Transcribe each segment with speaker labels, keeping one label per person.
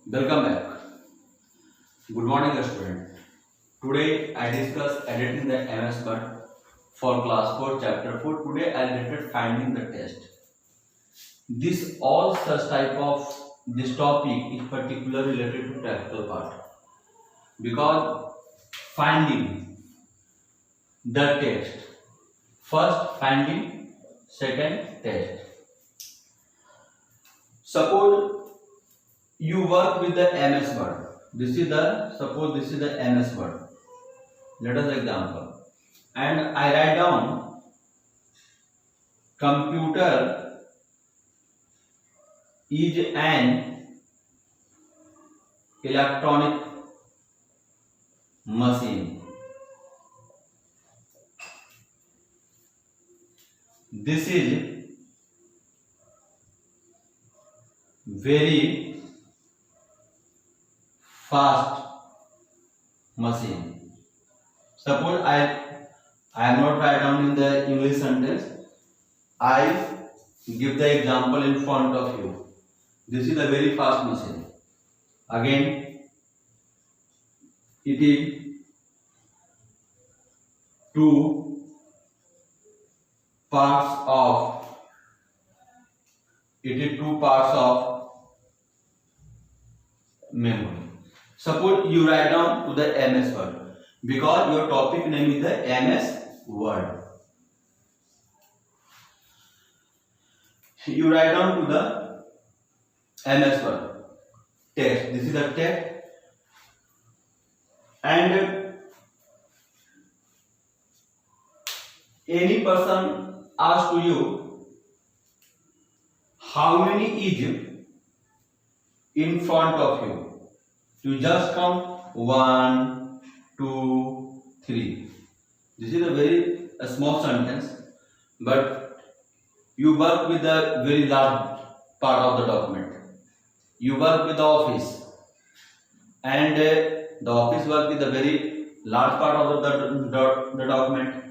Speaker 1: Welcome back. Good morning, student. Today I discuss editing the MS Word for class 4 chapter 4. Today I related finding the test. This all such type of this topic is particularly related to practical part because finding the text. First finding, second test. Suppose you work with the MS Word. Suppose this is the MS Word. Let us example. And I write down computer is an electronic machine. This is very fast machine. Suppose I am not write down in the English sentence. I give the example in front of you. This is a very fast machine. Again, it is two parts of memory. Suppose you write down to the MS Word because your topic name is the MS Word. You write down to the MS Word text. This is the text, and any person asks to you how many is in front of you. You just count 1, 2, 3. This is a very small sentence, but you work with a very large part of the document. You work with the office, and the office work with a very large part of the document.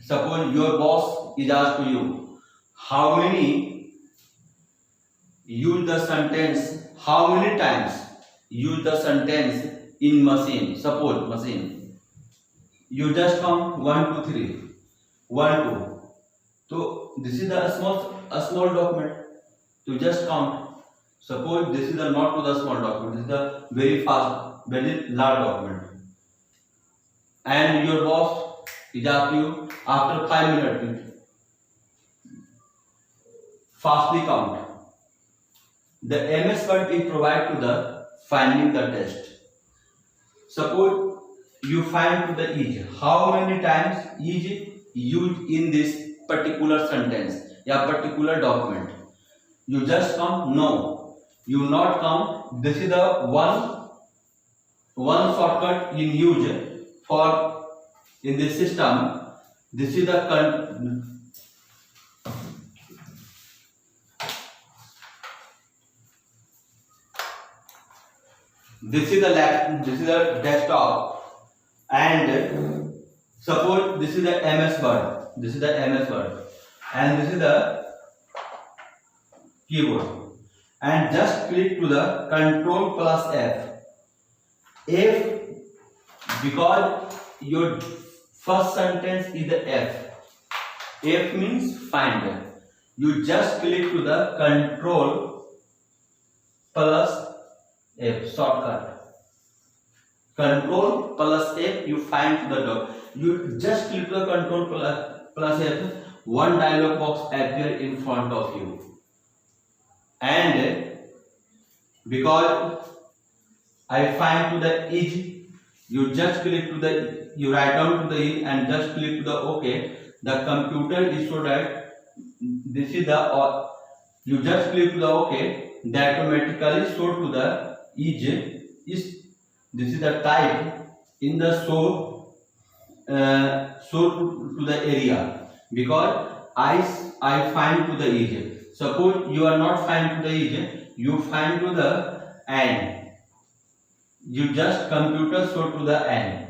Speaker 1: Suppose your boss is asked to you how many use the sentence, how many times use the sentence in machine. Suppose machine, you just count 1, 2, 3, 1, 2. So this is a small document. You just count. Suppose this is not to the small document. This is a very fast, very large document. And your boss is asking you after 5 minutes, fastly count. The MS Word is provided to the finding the test. Suppose you find to the is. How many times is used in this particular sentence or particular document? You just count? No, you not count. This is the one shortcut in use for in this system. This is the this is the desktop, and suppose this is the MS Word. This is the MS Word, and this is the keyboard. And just click to the Control plus F. F, because your first sentence is the F. F means find. You just click to the Control plus F, shortcut. Control plus F, you find the dot. You just click the Control plus F. One dialog box appear in front of you. And because I find to the is, you just click to the, you write down to the is and just click to the OK. The computer is so that this is the, you just click to the OK. That automatically show to the is this is the type in the show to the area, because I find to the is. Suppose you are not find to the is, you find to the and. You just computer show to the and.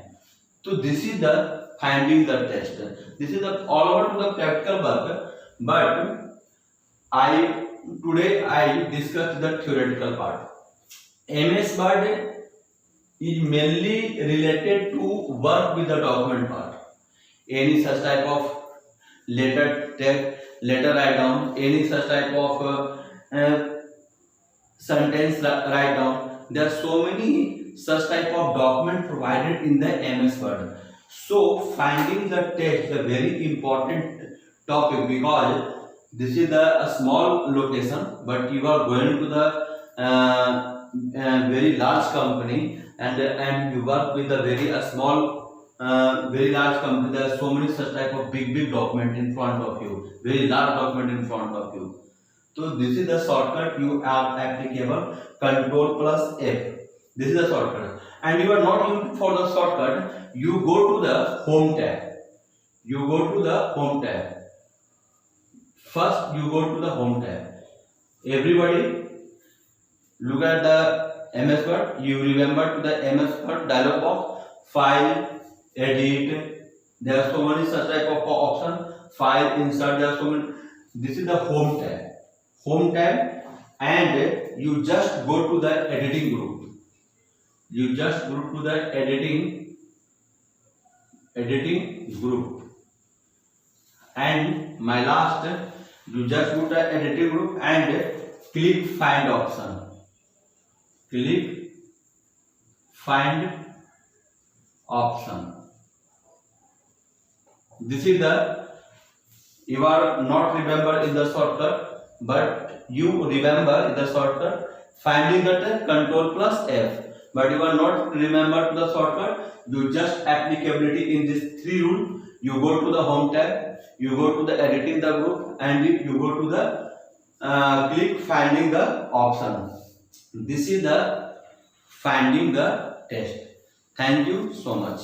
Speaker 1: So this is the finding the test. This is the all over to the practical work, but today I discussed the theoretical part. MS Word is mainly related to work with the document part. Any such type of letter write down, any such type of sentence write down. There are so many such type of document provided in the MS Word. So finding the text is a very important topic, because this is a small location, but you are going to the very large company, and you work with a very small very large company. There are so many such type of big document in front of you, very large document in front of you. So this is the shortcut you have applicable, Control plus F. This is the shortcut, and you are not used for the shortcut. You go to the Home tab. You go to the Home tab. First, you go to the Home tab. Everybody, look at the MS Word. You remember to the MS Word dialog box, File, Edit. There are so many such type of option. File, Insert. There are so many. This is the Home tab. Home tab, and you just go to the editing group. You just go to the editing group, and my last, you just go to the editing group and click find option. Click find option. This is the, you are not remember in the shortcut, but you remember in the shortcut finding that Control plus F. But you are not remember to the shortcut. You just applicability in this 3 rule. You go to the Home tab, you go to the editing the group, and you go to the click finding the option. This is the finding the text. Thank you so much.